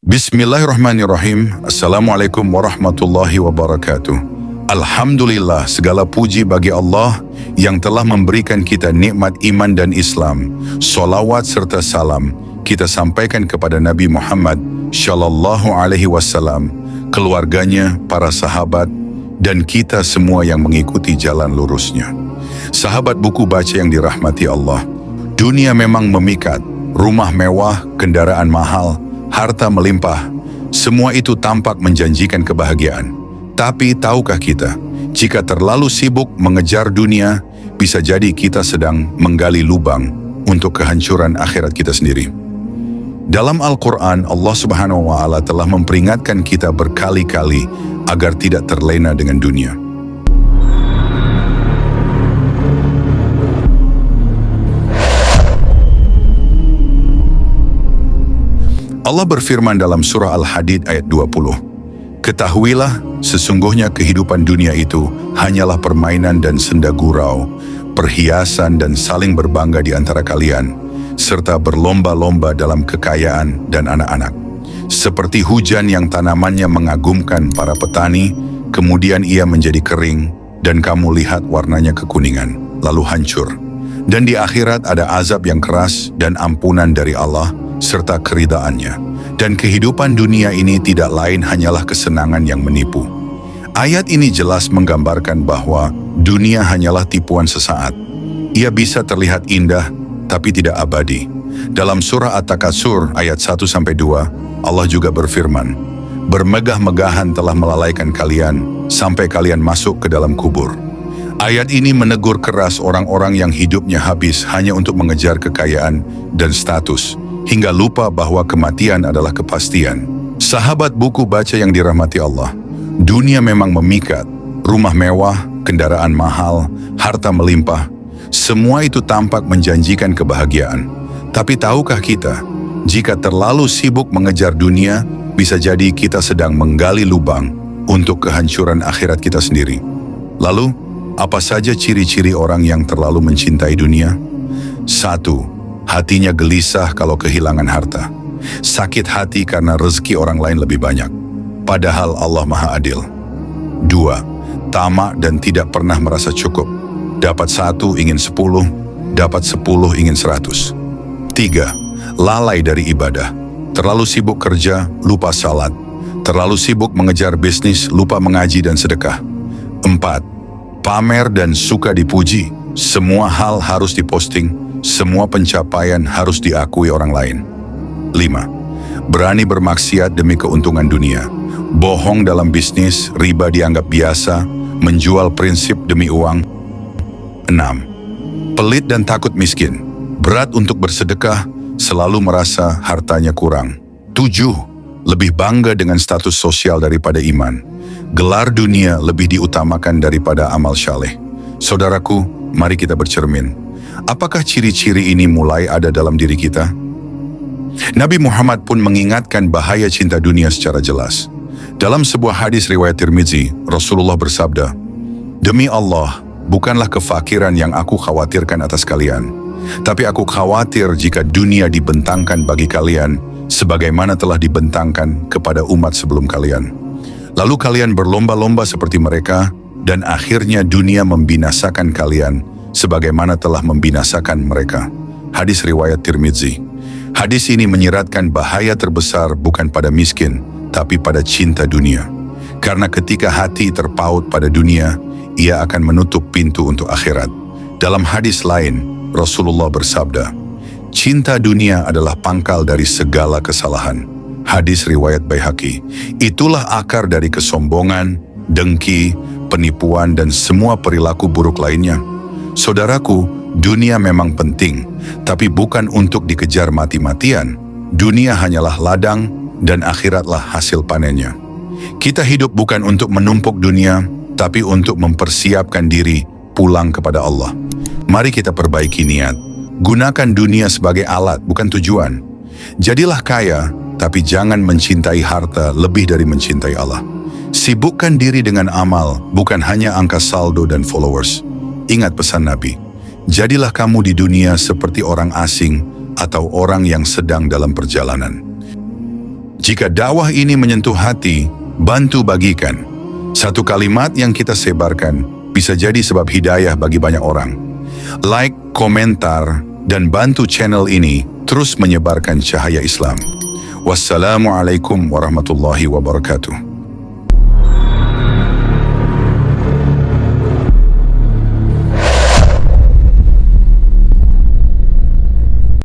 Bismillahirrahmanirrahim. Assalamualaikum warahmatullahi wabarakatuh. Alhamdulillah, segala puji bagi Allah yang telah memberikan kita nikmat iman dan Islam. Salawat serta salam kita sampaikan kepada Nabi Muhammad Shallallahu Alaihi Wasallam, keluarganya, para sahabat, dan kita semua yang mengikuti jalan lurusnya. Sahabat buku baca yang dirahmati Allah, dunia memang memikat, rumah mewah, kendaraan mahal, harta melimpah, semua itu tampak menjanjikan kebahagiaan. Tapi tahukah kita, jika terlalu sibuk mengejar dunia, bisa jadi kita sedang menggali lubang untuk kehancuran akhirat kita sendiri. Dalam Al-Quran, Allah Subhanahu wa Ta'ala telah memperingatkan kita berkali-kali agar tidak terlena dengan dunia. Allah berfirman dalam surah Al-Hadid ayat 20, "Ketahuilah, sesungguhnya kehidupan dunia itu hanyalah permainan dan senda gurau, perhiasan dan saling berbangga di antara kalian, serta berlomba-lomba dalam kekayaan dan anak-anak. Seperti hujan yang tanamannya mengagumkan para petani, kemudian ia menjadi kering, dan kamu lihat warnanya kekuningan, lalu hancur. Dan di akhirat ada azab yang keras dan ampunan dari Allah, serta keridaannya. Dan kehidupan dunia ini tidak lain hanyalah kesenangan yang menipu." Ayat ini jelas menggambarkan bahwa dunia hanyalah tipuan sesaat. Ia bisa terlihat indah, tapi tidak abadi. Dalam surah At-Takatsur ayat 1-2, Allah juga berfirman, "Bermegah-megahan telah melalaikan kalian, sampai kalian masuk ke dalam kubur." Ayat ini menegur keras orang-orang yang hidupnya habis hanya untuk mengejar kekayaan dan status, hingga lupa bahwa kematian adalah kepastian. Sahabat buku baca yang dirahmati Allah, dunia memang memikat, rumah mewah, kendaraan mahal, harta melimpah, semua itu tampak menjanjikan kebahagiaan. Tapi tahukah kita, jika terlalu sibuk mengejar dunia, bisa jadi kita sedang menggali lubang untuk kehancuran akhirat kita sendiri. Lalu, apa saja ciri-ciri orang yang terlalu mencintai dunia? 1. Hatinya gelisah kalau kehilangan harta. Sakit hati karena rezeki orang lain lebih banyak, padahal Allah Maha Adil. 2. Tamak dan tidak pernah merasa cukup. Dapat 1 ingin 10, dapat 10 ingin 100. 3. Lalai dari ibadah. Terlalu sibuk kerja, lupa salat. Terlalu sibuk mengejar bisnis, lupa mengaji dan sedekah. 4. Pamer dan suka dipuji. Semua hal harus diposting, semua pencapaian harus diakui orang lain. 5. Berani bermaksiat demi keuntungan dunia. Bohong dalam bisnis, riba dianggap biasa, menjual prinsip demi uang. 6. Pelit dan takut miskin. Berat untuk bersedekah, selalu merasa hartanya kurang. 7. Lebih bangga dengan status sosial daripada iman. Gelar dunia lebih diutamakan daripada amal syaleh. Saudaraku, mari kita bercermin. Apakah ciri-ciri ini mulai ada dalam diri kita? Nabi Muhammad pun mengingatkan bahaya cinta dunia secara jelas. Dalam sebuah hadis riwayat Tirmizi, Rasulullah bersabda, "Demi Allah, bukanlah kefakiran yang aku khawatirkan atas kalian, tapi aku khawatir jika dunia dibentangkan bagi kalian, sebagaimana telah dibentangkan kepada umat sebelum kalian. Lalu kalian berlomba-lomba seperti mereka, dan akhirnya dunia membinasakan kalian, sebagaimana telah membinasakan mereka." Hadis riwayat Tirmizi. Hadis ini menyiratkan bahaya terbesar bukan pada miskin, tapi pada cinta dunia. Karena ketika hati terpaut pada dunia, ia akan menutup pintu untuk akhirat. Dalam hadis lain, Rasulullah bersabda, "Cinta dunia adalah pangkal dari segala kesalahan." Hadis riwayat Baihaqi. Itulah akar dari kesombongan, dengki, penipuan, dan semua perilaku buruk lainnya. Saudaraku, dunia memang penting, tapi bukan untuk dikejar mati-matian. Dunia hanyalah ladang, dan akhiratlah hasil panennya. Kita hidup bukan untuk menumpuk dunia, tapi untuk mempersiapkan diri pulang kepada Allah. Mari kita perbaiki niat. Gunakan dunia sebagai alat, bukan tujuan. Jadilah kaya, tapi jangan mencintai harta lebih dari mencintai Allah. Sibukkan diri dengan amal, bukan hanya angka saldo dan followers. Ingat pesan Nabi, jadilah kamu di dunia seperti orang asing atau orang yang sedang dalam perjalanan. Jika dakwah ini menyentuh hati, bantu bagikan. Satu kalimat yang kita sebarkan bisa jadi sebab hidayah bagi banyak orang. Like, komentar, dan bantu channel ini terus menyebarkan cahaya Islam. Wassalamualaikum warahmatullahi wabarakatuh.